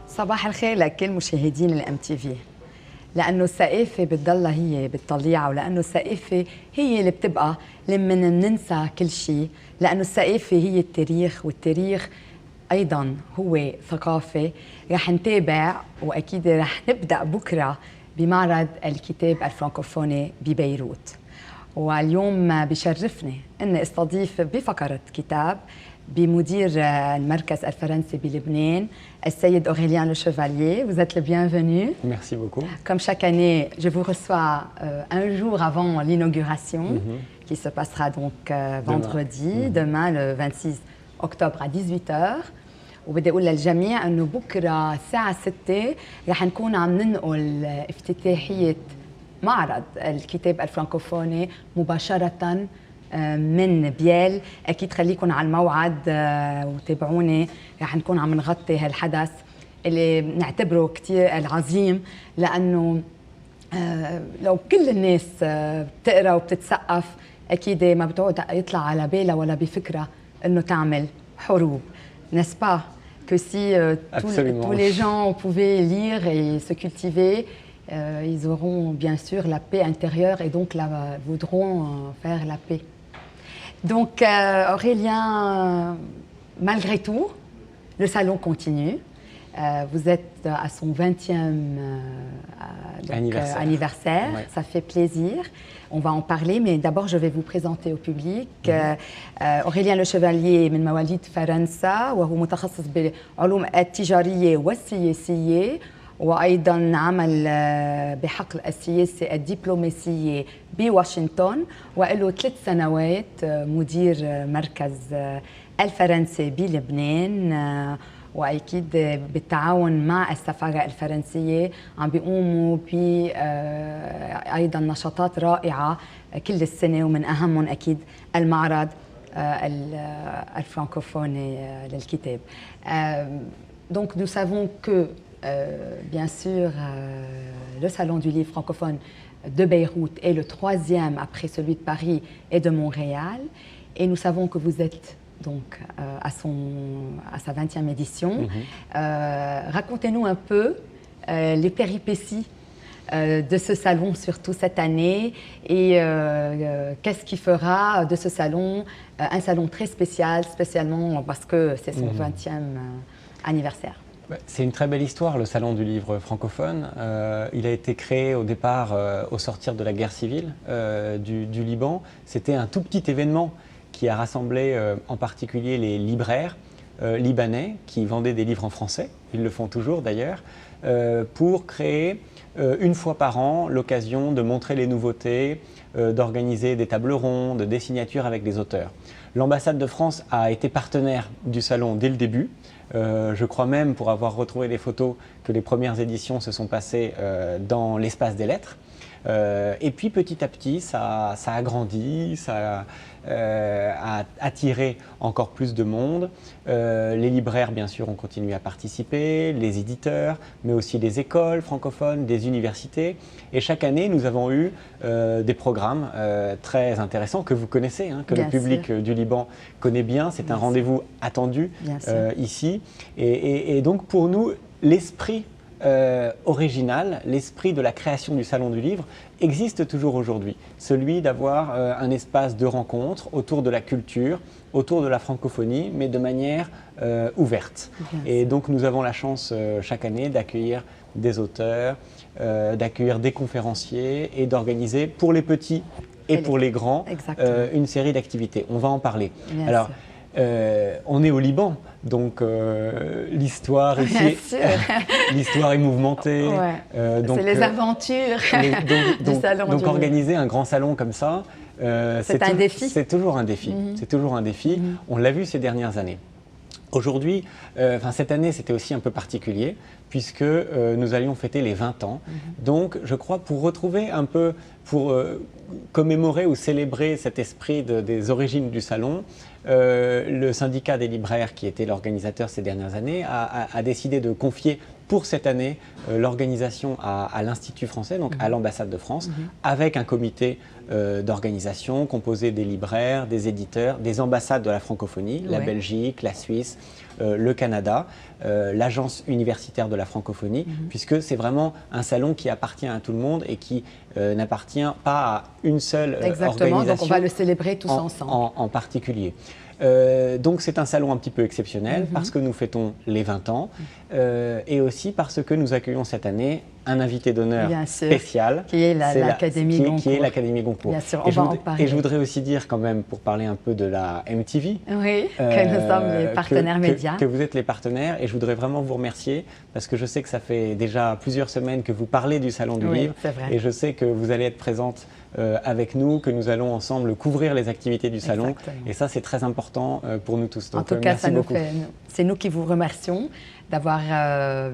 صباح الخير لكل مشاهدين الام تي في. لانه الثقافه بتضلها هي بالطليعه، ولانه الثقافه هي اللي بتبقى لما ننسى كل شيء، لانه الثقافه هي التاريخ، والتاريخ ايضا هو ثقافه. رح نتابع واكيد رح نبدا بكره بمعرض الكتاب الفرنكوفوني ببيروت. واليوم بشرفني اني استضيف بفقره كتاب بمدير المركز الفرنسي بلبنان السيد Aurélien Le Chevalier. Vous êtes le bienvenu. Merci beaucoup. Comme chaque année, je vous reçois un jour avant l'inauguration qui se passera donc vendredi, demain le 26 octobre à 18h. وبدي اقول للجميع انه بكره الساعه 6 رح نكون عم ننقل افتتاحيه معرض الكتاب الفرنكوفوني مباشره من بيال. اكيد خليكم على الموعد وتابعوني، رح نكون عم نغطي هالحدث اللي نعتبره كثير العظيم، لانه لو كل الناس بتقرا وبتتثقف اكيد ما بتقعد يطلع على بالها ولا بفكره انه تعمل حروب. N'est-ce pas que si tous les gens pouvaient lire et se cultiver, ils auront bien sûr la paix intérieure et donc voudront faire la paix. Donc Aurélien, malgré tout, le salon continue. Vous êtes à son 20e anniversaire. Ouais. Ça fait plaisir. On va en parler, mais d'abord je vais vous présenter au public. Aurélien Le Chevalier من مواليد فرنسا، وهو متخصص بالعلوم التجارية والسياسية، وأيضا عمل بحقل السياسة الدبلوماسية بواشنطن، وله 3 سنوات مدير مركز الفرنسي بلبنان، واكيد بالتعاون مع السفاره الفرنسيه عم بيقوموا ب ايضا نشاطات رائعه كل السنه، ومن اهمهم اكيد المعرض الفرنكوفوني للكتاب. Donc nous savons que bien sûr le salon du livre francophone de Beyrouth est le 3e après celui de Paris et de Montréal, et nous savons que vous êtes donc à sa 20e édition. Racontez-nous un peu les péripéties de ce salon, surtout cette année, et qu'est-ce qui fera de ce salon un salon très spécial, spécialement parce que c'est son 20e anniversaire. C'est une très belle histoire, le Salon du livre francophone. Il a été créé au départ au sortir de la guerre civile du Liban. C'était un tout petit événement qui a rassemblé en particulier les libraires libanais qui vendaient des livres en français, ils le font toujours d'ailleurs, pour créer une fois par an l'occasion de montrer les nouveautés, d'organiser des tables rondes, des signatures avec des auteurs. L'ambassade de France a été partenaire du salon dès le début. Je crois même, pour avoir retrouvé les photos, que les premières éditions se sont passées dans l'espace des lettres. Et puis petit à petit, ça a grandi, ça a attiré encore plus de monde. Les libraires, bien sûr, ont continué à participer, les éditeurs, mais aussi les écoles francophones, des universités. Et chaque année, nous avons eu des programmes très intéressants que vous connaissez, hein, que le public du Liban connaît bien. C'est un rendez-vous attendu ici. Et donc, pour nous, l'esprit original, l'esprit de la création du Salon du Livre existe toujours aujourd'hui. Celui d'avoir un espace de rencontre autour de la culture, autour de la francophonie, mais de manière ouverte. Et donc nous avons la chance chaque année d'accueillir des auteurs, d'accueillir des conférenciers et d'organiser pour les petits et pour les grands une série d'activités. On va en parler. Alors, on est au Liban, donc l'histoire ici, l'histoire est mouvementée. C'est les aventures du salon. Donc organiser un grand salon comme ça, c'est un défi. C'est toujours un défi. C'est toujours un défi. On l'a vu ces dernières années. Aujourd'hui, cette année, c'était aussi un peu particulier puisque nous allions fêter les 20 ans. Donc, je crois, pour retrouver un peu, pour commémorer ou célébrer cet esprit des origines du salon, le syndicat des libraires, qui était l'organisateur ces dernières années, a décidé de confier pour cette année l'organisation à l'Institut français, donc à l'ambassade de France, avec un comité d'organisation composé des libraires, des éditeurs, des ambassades de la francophonie, la Belgique, la Suisse, le Canada, l'agence universitaire de la francophonie, puisque c'est vraiment un salon qui appartient à tout le monde et qui n'appartient pas à une seule organisation. Donc on va le célébrer tous ensemble. En particulier. Donc c'est un salon un petit peu exceptionnel parce que nous fêtons les 20 ans et aussi parce que nous accueillons cette année un invité d'honneur spécial qui est l'Académie Goncourt. Qui est l'Académie Goncourt. Bien sûr, on va en parler. Et je voudrais aussi dire quand même, pour parler un peu de la MTV, que nous sommes les partenaires médias. Que vous êtes les partenaires et je voudrais vraiment vous remercier parce que je sais que ça fait déjà plusieurs semaines que vous parlez du Salon du Livre et je sais que vous allez être présente avec nous, que nous allons ensemble couvrir les activités du salon. Et ça, c'est très important pour nous tous. Donc, en tout cas, merci beaucoup. C'est nous qui vous remercions d'avoir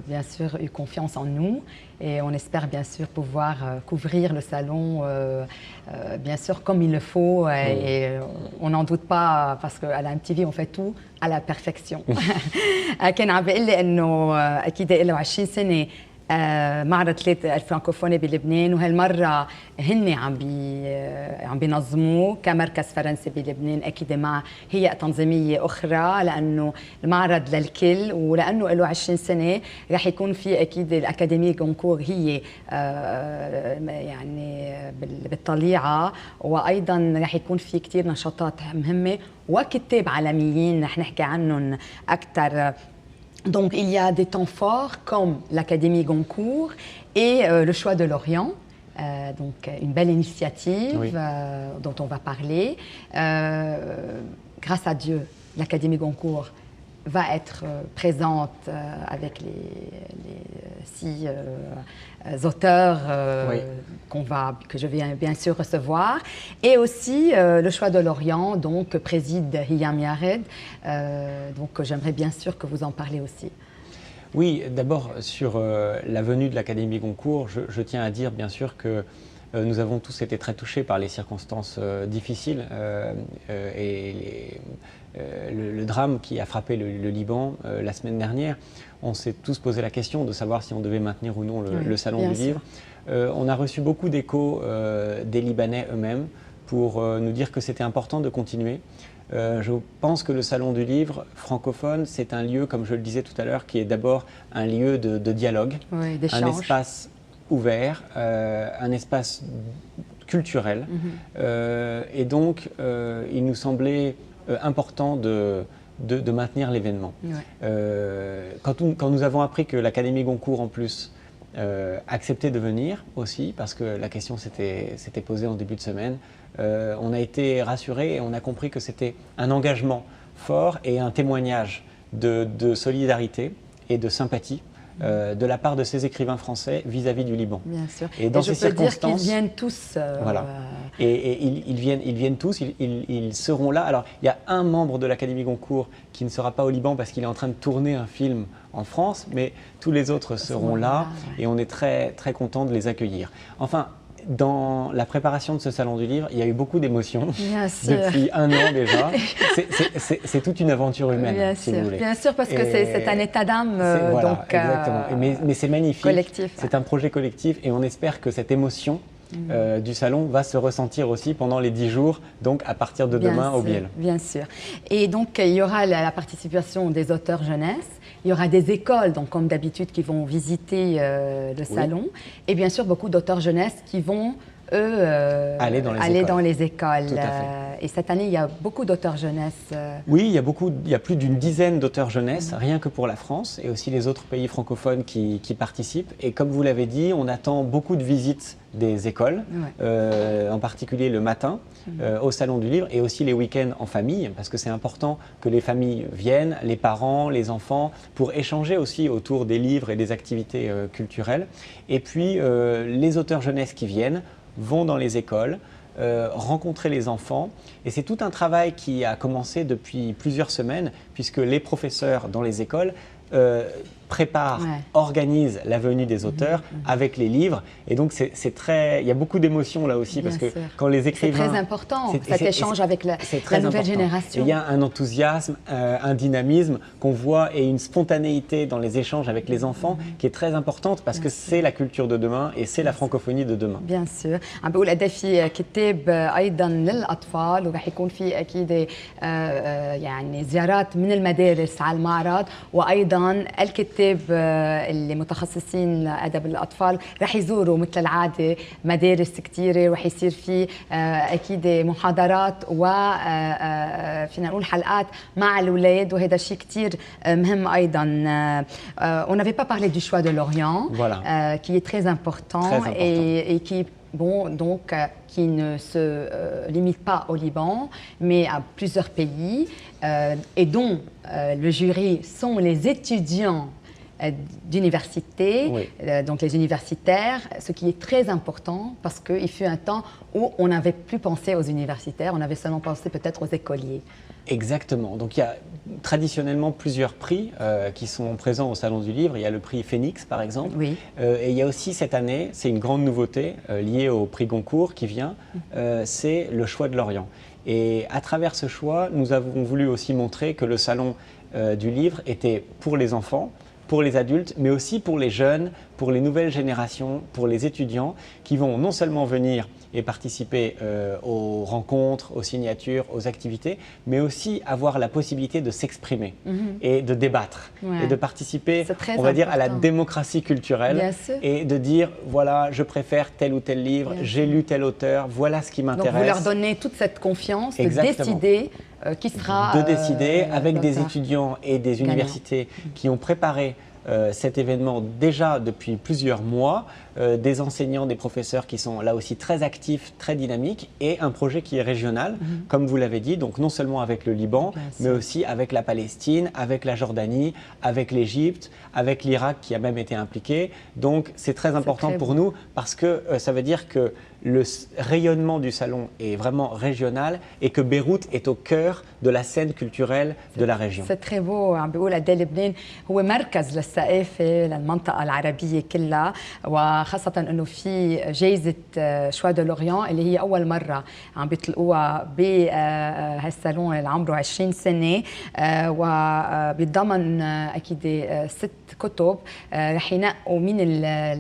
bien sûr eu confiance en nous et on espère bien sûr pouvoir couvrir le salon bien sûr comme il le faut et on n'en doute pas parce qu'à la MTV on fait tout à la perfection. كان عم بيقول لي انه اكيد له 20 سنه معرض الفرنكوفوني بلبنان وهالمره هن عم بينظموه كمركز فرنسي بلبنان اكيد مع هيئه تنظيميه اخرى لانه المعرض للكل ولانه له 20 سنه رح يكون في اكيد الاكاديميه غونكور هي يعني بالطليعه وايضا رح يكون في كثير نشاطات مهمه وكتاب عالميين رح نحكي عنهم اكثر. Donc, il y a des temps forts comme l'Académie Goncourt et le choix de l'Orient. Donc, une belle initiative dont on va parler. Grâce à Dieu, l'Académie Goncourt va être présente avec les 6 auteurs que je vais bien sûr recevoir. Et aussi le choix de l'Orient, donc préside Hiyam Yared. Donc j'aimerais bien sûr que vous en parlez aussi. Oui, d'abord sur la venue de l'Académie Goncourt, je tiens à dire bien sûr que nous avons tous été très touchés par les circonstances difficiles et le drame qui a frappé le Liban la semaine dernière. On s'est tous posé la question de savoir si on devait maintenir ou non le Salon du Livre. On a reçu beaucoup d'échos des Libanais eux-mêmes pour nous dire que c'était important de continuer. Je pense que le Salon du Livre francophone, c'est un lieu, comme je le disais tout à l'heure, qui est d'abord un lieu de dialogue, un espace ouvert, un espace culturel. Et donc, il nous semblait important de maintenir l'événement. Quand nous avons appris que l'Académie Goncourt, en plus, acceptait de venir aussi, parce que la question s'était posée en début de semaine, on a été rassurés et on a compris que c'était un engagement fort et un témoignage de solidarité et de sympathie de la part de ces écrivains français vis-à-vis du Liban. Bien sûr. Et dans ces circonstances, dire qu'ils viennent tous. Voilà. Et ils viennent tous, ils seront là. Alors, il y a un membre de l'Académie Goncourt qui ne sera pas au Liban parce qu'il est en train de tourner un film en France, mais tous les autres seront là et on est très, très content de les accueillir. Enfin, dans la préparation de ce Salon du Livre, il y a eu beaucoup d'émotions depuis un an déjà. C'est toute une aventure humaine, si vous voulez. Bien sûr, parce que c'est un état d'âme. Voilà, exactement. Mais c'est magnifique. Collectif. C'est un projet collectif et on espère que cette émotion du salon va se ressentir aussi pendant les 10 jours, donc à partir de demain au Biel. Bien sûr. Et donc, il y aura la participation des auteurs jeunesse. Il y aura des écoles, donc comme d'habitude, qui vont visiter le salon. Et bien sûr, beaucoup d'auteurs jeunesse qui vont, eux, aller dans les écoles. Tout à fait. Et cette année, il y a beaucoup d'auteurs jeunesse. Oui, il y a plus d'une dizaine d'auteurs jeunesse, rien que pour la France, et aussi les autres pays francophones qui participent. Et comme vous l'avez dit, on attend beaucoup de visites des écoles, en particulier le matin, au Salon du Livre, et aussi les week-ends en famille, parce que c'est important que les familles viennent, les parents, les enfants, pour échanger aussi autour des livres et des activités culturelles. Et puis, les auteurs jeunesse qui viennent vont dans les écoles, rencontrer les enfants. Et c'est tout un travail qui a commencé depuis plusieurs semaines, puisque les professeurs dans les écoles prépare, organise la venue des auteurs avec les livres. Et donc, il y a beaucoup d'émotions là aussi, parce que quand les écrivains... C'est très important, cet échange avec la nouvelle génération. Il y a un enthousiasme, un dynamisme qu'on voit et une spontanéité dans les échanges avec les enfants qui est très importante, parce que c'est la culture de demain et c'est la francophonie de demain. Bien sûr. عم بقول قد في كتاب أيضا للأطفال، ورح يكون في أكيد يعني زيارات من المدارس على المعرض، وأيضا الكتاب اللي متخصصين لأدب الأطفال رح يزوروا مثل العادة مدارس كثيرة، ورح يصير في أكيد محاضرات وفينا نقول حلقات مع الأولاد، وهذا شيء كثير مهم أيضا. On n'avait pas parlé du choix de l'Orient, qui est très important, et qui qui ne se limite pas au Liban, mais à plusieurs pays, et dont le jury sont les étudiants d'université, donc les universitaires, ce qui est très important, parce qu'il fut un temps où on n'avait plus pensé aux universitaires, on avait seulement pensé peut-être aux écoliers. Exactement. Donc il y a traditionnellement plusieurs prix qui sont présents au Salon du Livre. Il y a le prix Phoenix par exemple. Et il y a aussi cette année, c'est une grande nouveauté liée au prix Goncourt qui vient, c'est le choix de l'Orient. Et à travers ce choix, nous avons voulu aussi montrer que le Salon du Livre était pour les enfants, pour les adultes, mais aussi pour les jeunes, pour les nouvelles générations, pour les étudiants qui vont non seulement venir et participer aux rencontres, aux signatures, aux activités, mais aussi avoir la possibilité de s'exprimer et de débattre et de participer, on va dire, à la démocratie culturelle et de dire, voilà, je préfère tel ou tel livre, j'ai lu tel auteur, voilà ce qui m'intéresse. Donc vous leur donnez toute cette confiance de décider qui sera... De décider avec des étudiants et des universités qui ont préparé cet événement déjà depuis plusieurs mois, des enseignants, des professeurs qui sont là aussi très actifs, très dynamiques, et un projet qui est régional, comme vous l'avez dit, donc non seulement avec le Liban, mais aussi avec la Palestine, avec la Jordanie, avec l'Égypte, avec l'Irak qui a même été impliqué. Donc c'est très important pour nous, parce que ça veut dire que le rayonnement du salon est vraiment régional et que Beyrouth est au cœur de la scène culturelle de la région. C'est très beau. عم بيقول قد ايه لبنان هو مركز للثقافه للمنطقه العربيه كلها، وخاصه انه في جائزه شوا دو لوريون اللي هي اول مره عم بيطلقوها بهالصالون اللي عمره 20 سنه، وبيتضمن اكيد 6 كتب. رح ينقوا مين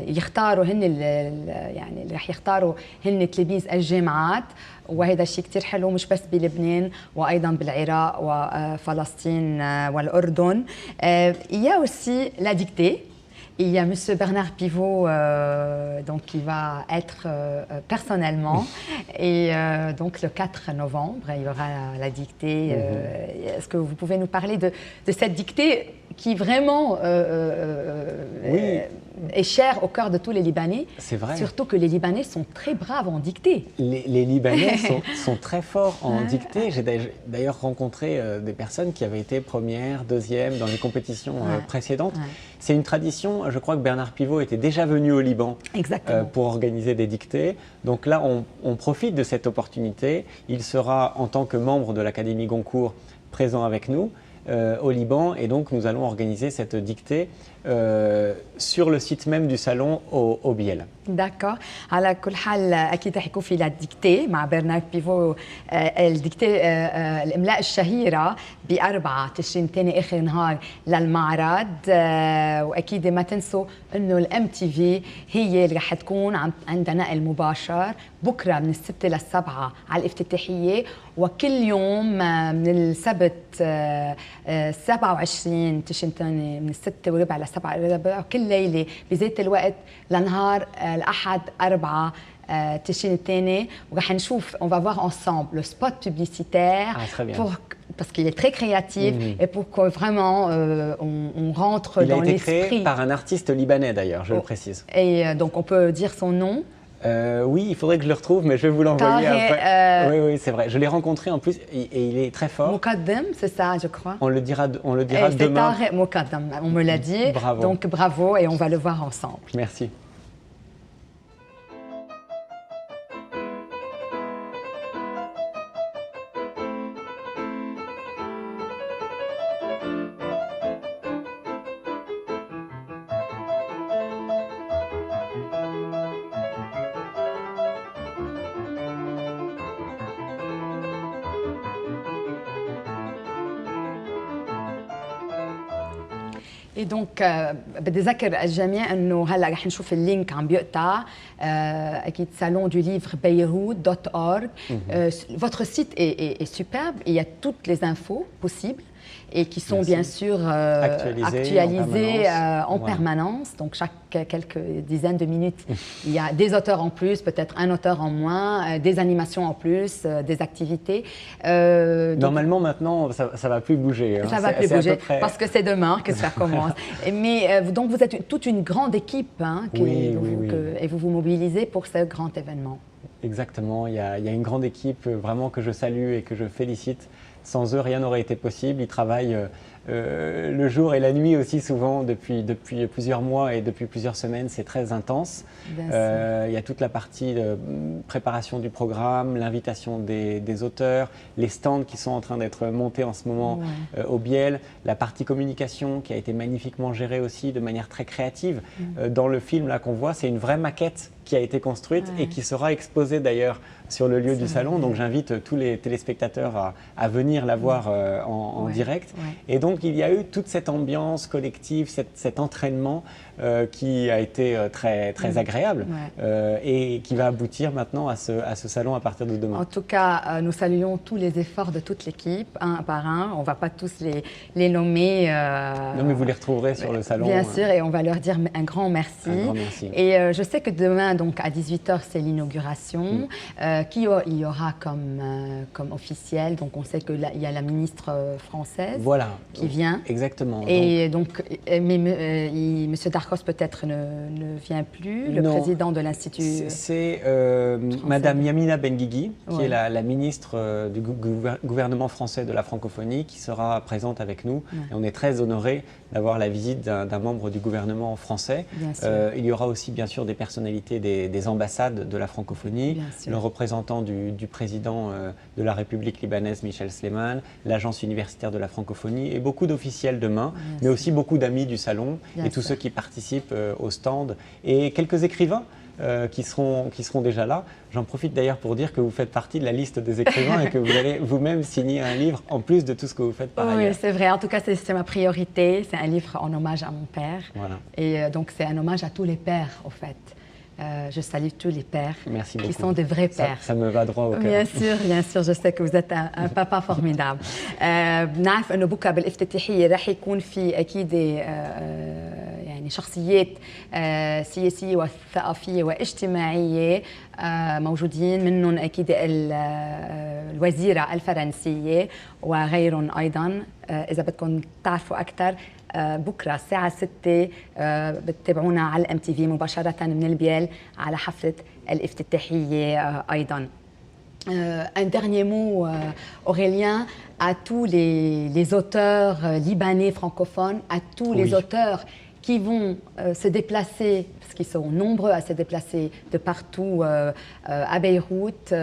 يختاروا هن يعني اللي رح يختاروا هن تلاميذ الجامعات، وهذا شيء كتير حلو مش بس بلبنان وأيضا بالعراق وفلسطين والأردن. Il y a aussi la dictée. Il y a M. Bernard Pivot donc, qui va être personnellement, et donc le 4 novembre, il y aura la dictée. Est-ce que vous pouvez nous parler de cette dictée qui vraiment est chère au cœur de tous les Libanais? C'est vrai. Surtout que les Libanais sont très braves en dictée. Les Libanais sont très forts en dictée. J'ai d'ailleurs rencontré des personnes qui avaient été première, deuxième dans les compétitions précédentes. C'est une tradition. Je crois que Bernard Pivot était déjà venu au Liban pour organiser des dictées. Donc là, on profite de cette opportunité. Il sera, en tant que membre de l'Académie Goncourt, présent avec nous au Liban. Et donc, nous allons organiser cette dictée sur le site même du salon au Biel. D'accord. على كل حال أكيد رح يكون في الديكتي مع برنارد بيفو. الديكتي الإملاء الشهيرة ب4 تشرين ثاني آخر نهار للمعرض. وأكيد ما تنسوا إنه الMTV هي اللي رح تكون عندنا نقل مباشر بكرة من 6 ل7 على الافتتاحية، وكل يوم من السبت 27 تشرين ثاني من 6:15 ل 7:15، كل ليلة بذات الوقت لنهار الأحد 4 تشرين الثاني. ورح نشوف on va voir ensemble le spot publicitaire parce qu'il est très créatif et pour que vraiment on rentre dans l'esprit. Il a été créé par un artiste libanais d'ailleurs, je le précise. Et donc on peut dire son nom. Oui, il faudrait que je le retrouve, mais je vais vous l'envoyer après. Oui, c'est vrai. Je l'ai rencontré en plus et il est très fort. Mokaddem, c'est ça, je crois. On le dira demain. C'est Tarek Mokaddem, on me l'a dit. Bravo. Donc bravo, et on va le voir ensemble. Merci. Et donc بدي أذكر الجميع إنه هلا رح نشوف اللينك عم بيقطع أكيد salonduLivre-Beyrouth.org. Votre site est superbe, il y a toutes les infos possibles et qui sont bien sûr actualisées en permanence. Donc chaque quelques dizaines de minutes, il y a des auteurs en plus, peut-être un auteur en moins, des animations en plus, des activités. Normalement maintenant, ça va plus bouger. Ça va plus bouger parce que c'est demain que ça commence. Mais donc vous êtes toute une grande équipe et vous vous mobilisez pour ce grand événement. Exactement, il y a une grande équipe vraiment que je salue et que je félicite. Sans eux, rien n'aurait été possible. Ils travaillent le jour et la nuit aussi souvent depuis plusieurs mois et depuis plusieurs semaines. C'est très intense. Il y a toute la partie de préparation du programme, l'invitation des auteurs, les stands qui sont en train d'être montés en ce moment au Biel, la partie communication qui a été magnifiquement gérée aussi de manière très créative. Dans le film là qu'on voit, c'est une vraie maquette qui a été construite et qui sera exposée d'ailleurs sur le lieu du salon. Donc j'invite tous les téléspectateurs à venir la voir en direct. Et donc il y a eu toute cette ambiance collective, cet entraînement qui a été très agréable et qui va aboutir maintenant à ce salon à partir de demain. En tout cas, nous saluons tous les efforts de toute l'équipe, un par un. On ne va pas tous les nommer. Non, mais vous les retrouverez sur le salon. Bien sûr, et on va leur dire un grand merci. Un grand merci. Et je sais que demain, donc à 18h, c'est l'inauguration. Qui il y aura comme officiel? Donc on sait qu'il y a la ministre française qui vient. Exactement. Et donc, M. Darcos peut-être ne vient plus, le président de l'Institut. C'est Madame Yamina Benguigui, qui est la ministre du gouvernement français de la francophonie, qui sera présente avec nous. Et on est très honorés d'avoir la visite d'un membre du gouvernement français. Il y aura aussi bien sûr des personnalités des ambassades de la francophonie, le représentant du président de la République libanaise, Michel Sleiman, l'agence universitaire de la francophonie et beaucoup d'officiels demain, mais aussi beaucoup d'amis du salon et tous ceux qui participent au stand et quelques écrivains qui seront déjà là. J'en profite d'ailleurs pour dire que vous faites partie de la liste des écrivains et que vous allez vous-même signer un livre en plus de tout ce que vous faites par ailleurs. Oui, c'est vrai. En tout cas, c'est ma priorité. C'est un livre en hommage à mon père. Et donc, c'est un hommage à tous les pères, au fait. Je salue tous les pères qui sont des vrais pères. Ça me va droit au cœur. bien sûr, je sais que vous êtes un papa formidable. بنعرف انه بكره بالافتتاحيه راح يكون في اكيد يعني شخصيات سياسيه وثقافيه واجتماعيه موجودين، منهم اكيد الوزيره الفرنسيه وغيرهم ايضا. اذا بدكم تعرفوا اكثر بكره الساعة 6 بتتابعونا على الMTV مباشرة من البيل على حفلة الافتتاحية أيضا. Un dernier mot, Aurélien, à tous les auteurs libanais francophones, à tous les auteurs qui vont se déplacer, parce qu'ils sont nombreux à se déplacer de partout à Beyrouth,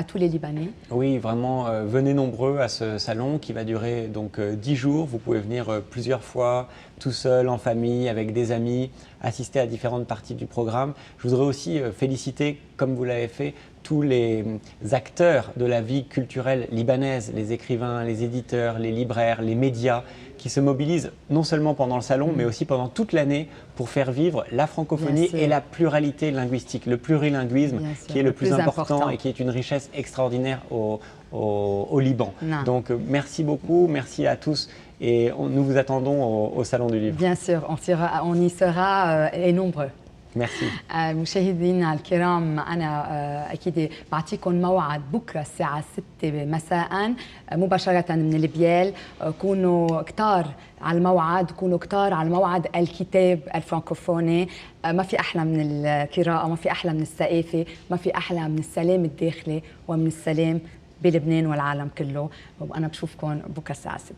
à tous les Libanais. Oui, vraiment, venez nombreux à ce salon qui va durer donc 10 jours. Vous pouvez venir plusieurs fois, tout seul, en famille, avec des amis, assister à différentes parties du programme. Je voudrais aussi féliciter, comme vous l'avez fait, tous les acteurs de la vie culturelle libanaise, les écrivains, les éditeurs, les libraires, les médias, qui se mobilisent non seulement pendant le salon, mais aussi pendant toute l'année pour faire vivre la francophonie et la pluralité linguistique, le plurilinguisme qui est le plus important et qui est une richesse extraordinaire au Liban. Donc merci beaucoup, merci à tous et nous vous attendons au Salon du Livre. Bien sûr, on y sera et nombreux. Merci. مشاهدينا الكرام، أنا أكيد بعطيكم موعد بكرة الساعة 6 مساء مباشرة من البيال. كونوا كتار على الموعد، كونوا كتار على موعد الكتاب الفرنكوفوني. ما في أحلى من القراءة، ما في أحلى من الثقافة، ما في أحلى من السلام الداخلي ومن السلام بلبنان والعالم كله. وأنا بشوفكم بكرة الساعة 6.